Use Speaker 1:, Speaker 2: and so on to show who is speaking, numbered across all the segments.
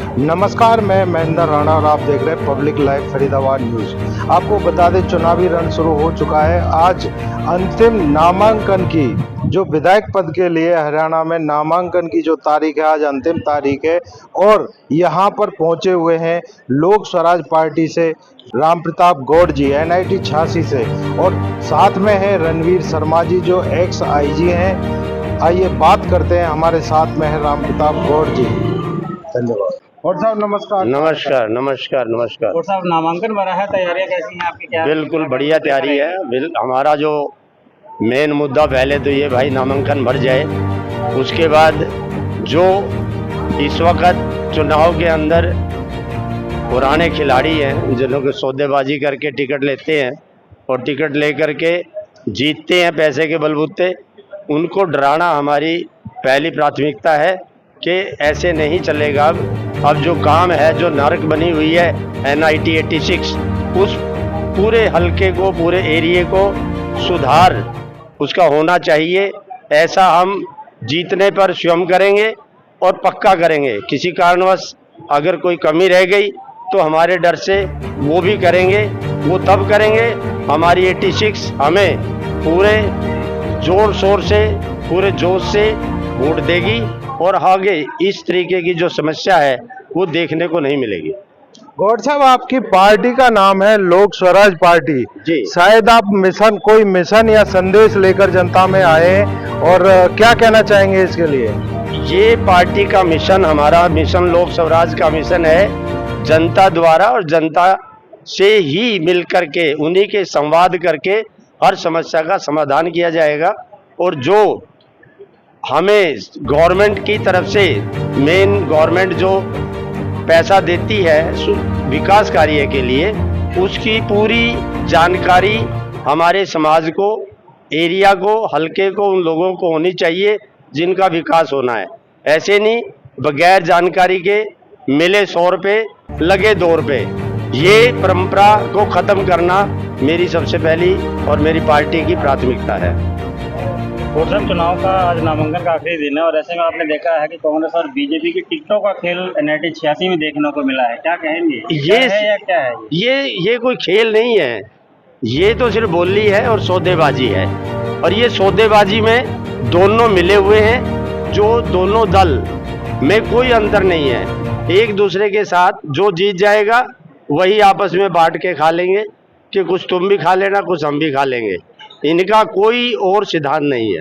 Speaker 1: नमस्कार, मैं महेंद्र राणा और आप देख रहे हैं पब्लिक लाइव फरीदाबाद न्यूज़। आपको बता दें, चुनावी रण शुरू हो चुका है। आज अंतिम नामांकन की जो विधायक पद के लिए हरियाणा में नामांकन की जो तारीख है, आज अंतिम तारीख है और यहाँ पर पहुँचे हुए हैं लोक स्वराज पार्टी से राम प्रताप गौड़ जी NIT 86 से, और साथ में है रणवीर शर्मा जी जो एक्स IG हैं। आइए बात करते हैं, हमारे साथ में है राम प्रताप गौड़ जी। धन्यवाद। और साहब नमस्कार।
Speaker 2: नमस्कार नमस्कार नमस्कार।
Speaker 3: और साहब नामांकन भरा है, तैयारियां कैसी हैं आपकी? क्या
Speaker 2: बिल्कुल बढ़िया तैयारी है। हमारा जो मेन मुद्दा पहले तो ये भाई नामांकन भर जाए, उसके बाद जो इस वक्त चुनाव के अंदर पुराने खिलाड़ी हैं जिन्होंने सौदेबाजी करके टिकट लेते हैं और टिकट लेकर के जीतते हैं पैसे के बलबूते, उनको डराना हमारी पहली प्राथमिकता है कि ऐसे नहीं चलेगा। अब जो काम है, जो नरक बनी हुई है NIT 86, उस पूरे हलके को, पूरे एरिए को सुधार उसका होना चाहिए। ऐसा हम जीतने पर स्वयं करेंगे और पक्का करेंगे। किसी कारणवश अगर कोई कमी रह गई तो हमारे डर से वो भी करेंगे। वो तब करेंगे हमारी 86 हमें पूरे जोर शोर से, पूरे जोश से वोट देगी और आगे इस तरीके की जो समस्या है वो देखने को नहीं मिलेगी।
Speaker 1: गौड़ साहब, आपकी पार्टी का नाम है लोक स्वराज पार्टी
Speaker 2: जी।
Speaker 1: शायद आप कोई मिशन या संदेश लेकर जनता में आए हैं, और क्या कहना चाहेंगे इसके लिए?
Speaker 2: ये पार्टी का मिशन, हमारा मिशन लोक स्वराज का मिशन है। जनता द्वारा और जनता से ही मिल करके, उन्हीं के संवाद करके हर समस्या का समाधान किया जाएगा। और जो हमें गवर्नमेंट की तरफ से, मेन गवर्नमेंट जो पैसा देती है विकास कार्य के लिए, उसकी पूरी जानकारी हमारे समाज को, एरिया को, हलके को, उन लोगों को होनी चाहिए जिनका विकास होना है। ऐसे नहीं बगैर जानकारी के मिले 100 रुपये लगे 2 रुपये। ये परंपरा को ख़त्म करना मेरी सबसे पहली और मेरी पार्टी की प्राथमिकता है।
Speaker 3: और साहब, चुनाव का आज नामांकन का आखिरी दिन है और ऐसे में आपने देखा है कि कांग्रेस और बीजेपी की टिकटों का खेल NIT 86 में देखने को मिला है। क्या कहेंगे,
Speaker 2: ये
Speaker 3: है या क्या है?
Speaker 2: ये कोई खेल नहीं है, ये तो सिर्फ बोली है और सौदेबाजी है। और ये सौदेबाजी में दोनों मिले हुए हैं, जो दोनों दल में कोई अंतर नहीं है। एक दूसरे के साथ जो जीत जाएगा वही आपस में बांट के खा लेंगे कि कुछ तुम भी खा लेना, कुछ हम भी खा लेंगे। इनका कोई और सिद्धांत नहीं है।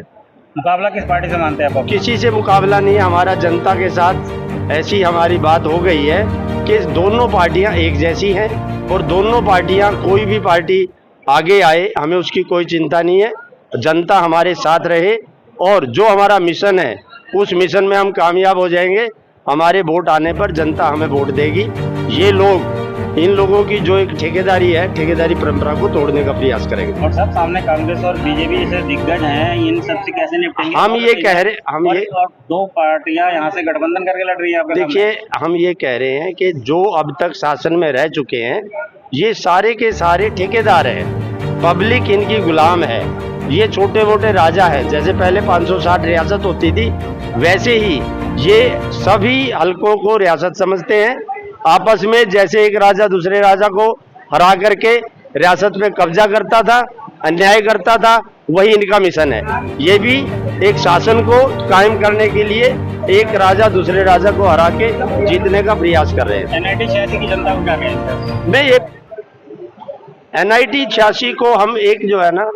Speaker 3: मुकाबला किस पार्टी से मानते हैं आप?
Speaker 2: किसी से मुकाबला नहीं है हमारा। जनता के साथ ऐसी हमारी बात हो गई है कि दोनों पार्टियां एक जैसी हैं और दोनों पार्टियां, कोई भी पार्टी आगे आए हमें उसकी कोई चिंता नहीं है। जनता हमारे साथ रहे और जो हमारा मिशन है उस मिशन में हम कामयाब हो जाएंगे। हमारे वोट आने पर जनता हमें वोट देगी। ये लोग, इन लोगों की जो एक ठेकेदारी है, ठेकेदारी परंपरा को तोड़ने का प्रयास करेंगे।
Speaker 3: और साहब, सामने कांग्रेस और बीजेपी जैसे दिग्गज हैं, इन सब से कैसे निपटेंगे?
Speaker 2: हम ये कह रहे, हम ये,
Speaker 3: और दो पार्टियां यहाँ से गठबंधन करके लड़ रही है आपके सामने।
Speaker 2: देखिए, हम ये कह रहे हैं कि जो अब तक शासन में रह चुके हैं ये सारे के सारे ठेकेदार हैं, पब्लिक इनकी गुलाम है। ये छोटे मोटे राजा है। जैसे पहले 560 रियासत होती थी, वैसे ही ये सभी हलकों को रियासत समझते हैं। आपस में जैसे एक राजा दूसरे राजा को हरा करके रियासत में कब्जा करता था, अन्याय करता था, वही इनका मिशन है। ये भी एक शासन को कायम करने के लिए एक राजा दूसरे राजा को हरा के जीतने का प्रयास कर रहे हैं।
Speaker 3: NIT 86 की जनता को क्या कहेंगे?
Speaker 2: मैं ये NIT 86 को हम एक जो है ना,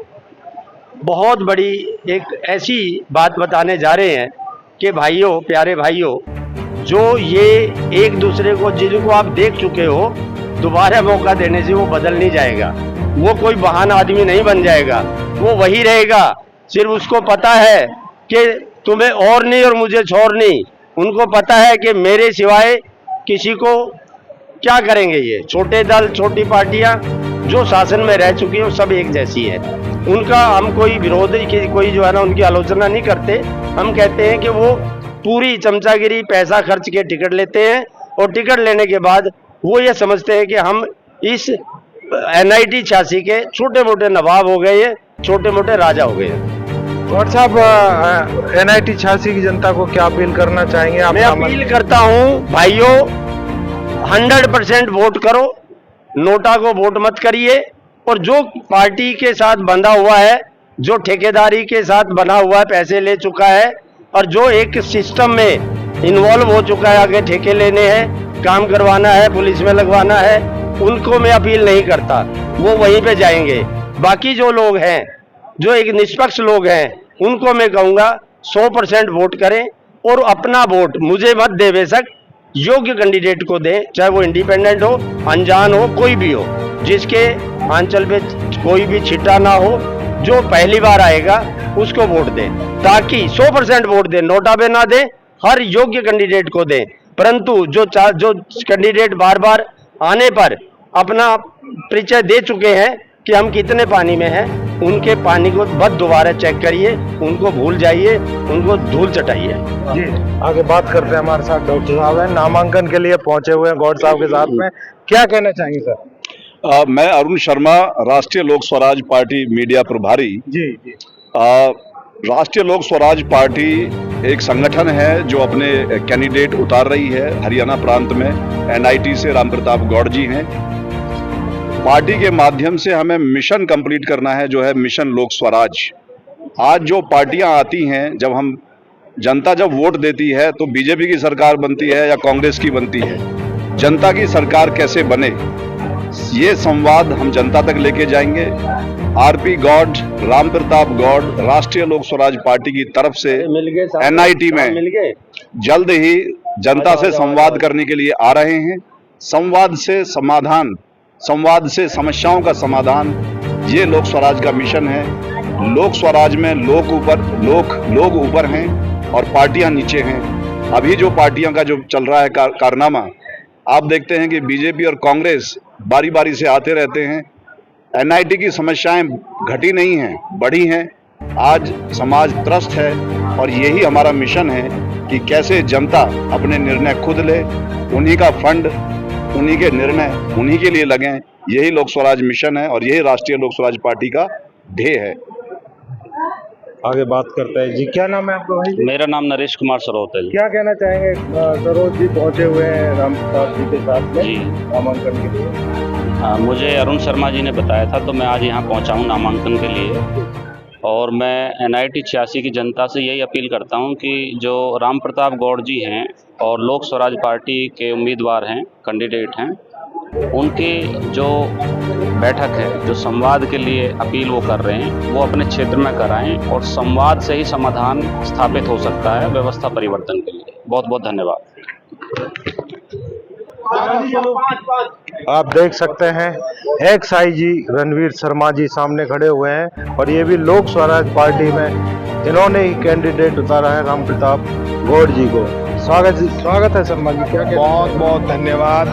Speaker 2: बहुत बड़ी एक ऐसी बात बताने जा रहे हैं कि भाइयों, प्यारे भाइयों, जो ये एक दूसरे को, जिनको आप देख चुके हो, दोबारा मौका देने से वो बदल नहीं जाएगा। वो कोई बहाना आदमी नहीं बन जाएगा, वो वही रहेगा। सिर्फ उसको पता है कि तुम्हें और नहीं और मुझे छोड़ नहीं। उनको पता है कि मेरे सिवाय किसी को क्या करेंगे। ये छोटे दल, छोटी पार्टियां जो शासन में रह चुकी हैं, सब एक जैसी है। उनका हम कोई विरोध, कोई जो है ना, उनकी आलोचना नहीं करते। हम कहते हैं कि वो पूरी चमचागिरी, पैसा खर्च के टिकट लेते हैं और टिकट लेने के बाद वो ये समझते हैं कि हम इस NIT 86 के छोटे मोटे नवाब हो गए हैं, छोटे मोटे राजा हो गए हैं।
Speaker 1: और साहब, NIT 86 की जनता को क्या अपील करना चाहेंगे आप?
Speaker 2: मैं अपील करता हूं भाइयों 100% वोट करो, नोटा को वोट मत करिए। और जो पार्टी के साथ बंधा हुआ है, जो ठेकेदारी के साथ बना हुआ है, पैसे ले चुका है और जो एक सिस्टम में इन्वॉल्व हो चुका है, आगे ठेके लेने हैं, काम करवाना है, पुलिस में लगवाना है, उनको मैं अपील नहीं करता, वो वहीं पे जाएंगे। बाकी जो लोग हैं, जो एक निष्पक्ष लोग हैं, उनको मैं कहूँगा 100% वोट करें और अपना वोट मुझे मत दे, बेशक योग्य कैंडिडेट को दें, चाहे वो इंडिपेंडेंट हो, अनजान हो, कोई भी हो, जिसके आंचल पे कोई भी छिटा ना हो, जो पहली बार आएगा उसको वोट दें, ताकि 100% वोट दें, नोटा पे ना दें, हर योग्य कैंडिडेट को दें। परंतु जो कैंडिडेट बार बार आने पर अपना परिचय दे चुके हैं कि हम कितने पानी में हैं, उनके पानी को बस दोबारा चेक करिए, उनको भूल जाइए, उनको धूल चटाइए।
Speaker 1: जी, आगे बात करते हैं। हमारे साथ डॉक्टर साहब हैं, नामांकन के लिए पहुंचे हुए हैं गौड़ साहब के साथ में। क्या कहना चाहेंगे सर?
Speaker 4: मैं अरुण शर्मा, राष्ट्रीय लोक स्वराज पार्टी मीडिया प्रभारी।
Speaker 1: जी।
Speaker 4: राष्ट्रीय लोक स्वराज पार्टी एक संगठन है जो अपने कैंडिडेट उतार रही है हरियाणा प्रांत में। एनआईटी से राम प्रताप गौड़ जी हैं। पार्टी के माध्यम से हमें मिशन कंप्लीट करना है, जो है मिशन लोक स्वराज। आज जो पार्टियां आती हैं, जब हम जनता जब वोट देती है तो बीजेपी की सरकार बनती है या कांग्रेस की बनती है, जनता की सरकार कैसे बने, ये संवाद हम जनता तक लेके जाएंगे। आरपी गौड़, राम प्रताप गौड़ राष्ट्रीय लोक स्वराज पार्टी की तरफ से एनआईटी में जल्द ही जनता से संवाद करने के लिए आ रहे हैं। संवाद से समाधान, संवाद से समस्याओं का समाधान, ये लोक स्वराज का मिशन है। लोक स्वराज में लोग ऊपर हैं और पार्टियां नीचे हैं। अभी जो पार्टियों का जो चल रहा है कारनामा, आप देखते हैं कि बीजेपी और कांग्रेस बारी बारी से आते रहते हैं। एनआईटी की समस्याएं घटी नहीं हैं, बढ़ी हैं। आज समाज त्रस्त है और यही हमारा मिशन है कि कैसे जनता अपने निर्णय खुद ले, उन्हीं का फंड, उन्हीं के निर्णय उन्हीं के लिए लगें। यही लोक स्वराज मिशन है और यही राष्ट्रीय लोक स्वराज पार्टी का ध्येय है।
Speaker 1: आगे बात करते हैं। जी, क्या नाम है आपका भाई?
Speaker 3: मेरा नाम नरेश कुमार सरोत है।
Speaker 1: क्या कहना चाहेंगे? सरोज जी पहुंचे हुए हैं राम प्रताप जी के साथ में
Speaker 3: जी।
Speaker 1: नामांकन के लिए।
Speaker 3: मुझे अरुण शर्मा जी ने बताया था, तो मैं आज यहाँ पहुँचा हूँ नामांकन के लिए। और मैं एनआईटी 86 की जनता से यही अपील करता हूँ कि जो राम प्रताप गौड़ जी हैं और लोक स्वराज पार्टी के उम्मीदवार हैं, कैंडिडेट हैं, उनकी जो बैठक है, जो संवाद के लिए अपील वो कर रहे हैं, वो अपने क्षेत्र में कराएं और संवाद से ही समाधान स्थापित हो सकता है व्यवस्था परिवर्तन के लिए। बहुत बहुत धन्यवाद।
Speaker 1: आप देख सकते हैं एक्स आईजी रणवीर शर्मा जी सामने खड़े हुए हैं और ये भी लोक स्वराज पार्टी में इन्होंने ही कैंडिडेट उतारा है राम प्रताप गौड़ जी को। स्वागत है शर्मा जी। क्या
Speaker 5: बहुत बहुत धन्यवाद।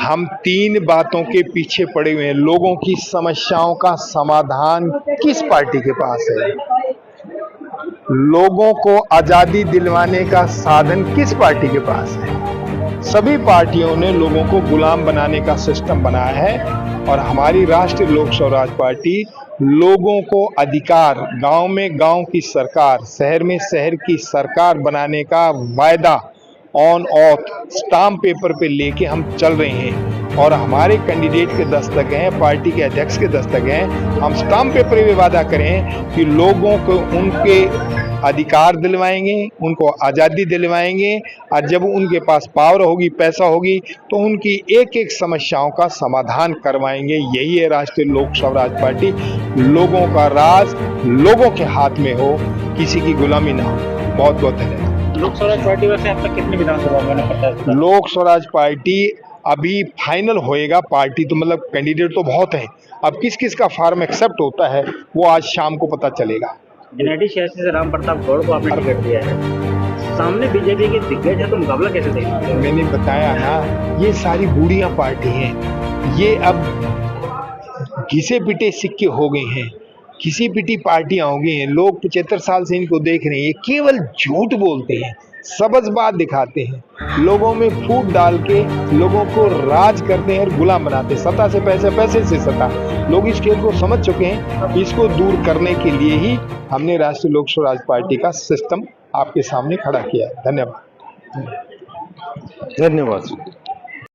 Speaker 5: हम 3 बातों के पीछे पड़े हुए हैं। लोगों की समस्याओं का समाधान किस पार्टी के पास है? लोगों को आजादी दिलवाने का साधन किस पार्टी के पास है? सभी पार्टियों ने लोगों को गुलाम बनाने का सिस्टम बनाया है और हमारी राष्ट्रीय लोक स्वराज पार्टी लोगों को अधिकार, गांव में गांव की सरकार, शहर में शहर की सरकार बनाने का वायदा ऑन ऑफ स्टाम्प पेपर पे लेके हम चल रहे हैं और हमारे कैंडिडेट के दस्तक हैं, पार्टी के अध्यक्ष के दस्तक हैं। हम स्टाम्प पेपर पे वादा करें कि लोगों को उनके अधिकार दिलवाएंगे, उनको आज़ादी दिलवाएंगे और जब उनके पास पावर होगी, पैसा होगी, तो उनकी एक एक समस्याओं का समाधान करवाएंगे। यही है राष्ट्रीय लोक स्वराज पार्टी। लोगों का राज लोगों के हाथ में हो, किसी की गुलामी ना हो। बहुत बहुत धन्यवाद।
Speaker 3: लोक स्वराज पार्टी वैसे अब तक कितनी विधानसभा में पता है?
Speaker 5: लोक स्वराज पार्टी अभी फाइनल होएगा। पार्टी तो मतलब कैंडिडेट तो बहुत है, अब किस किस का फॉर्म एक्सेप्ट होता है वो आज शाम को पता चलेगा।
Speaker 3: एनआईटी 86 से राम प्रताप गौड़ को आपने टिकट दिया है, सामने बीजेपी के दिग्गज है, तो मुकाबला कैसे देखना है?
Speaker 5: मैंने बताया ना, ये सारी बूढ़ियां पार्टी हैं, ये अब घिसे पिटे सिक्के हो गए हैं, घिसी पिटी पार्टियां हो गई हैं। लोग 75 साल से इनको देख रहे हैं, ये केवल झूठ बोलते हैं, सबज़बात दिखाते हैं, लोगों में फूट डाल के लोगों को राज करते हैं और गुलाम बनाते हैं। सत्ता से पैसे, पैसे से सत्ता। लोग इस खेल को समझ चुके हैं। इसको दूर करने के लिए ही हमने राष्ट्रीय लोक स्वराज पार्टी का सिस्टम आपके सामने खड़ा किया है। धन्यवाद।
Speaker 1: धन्यवाद।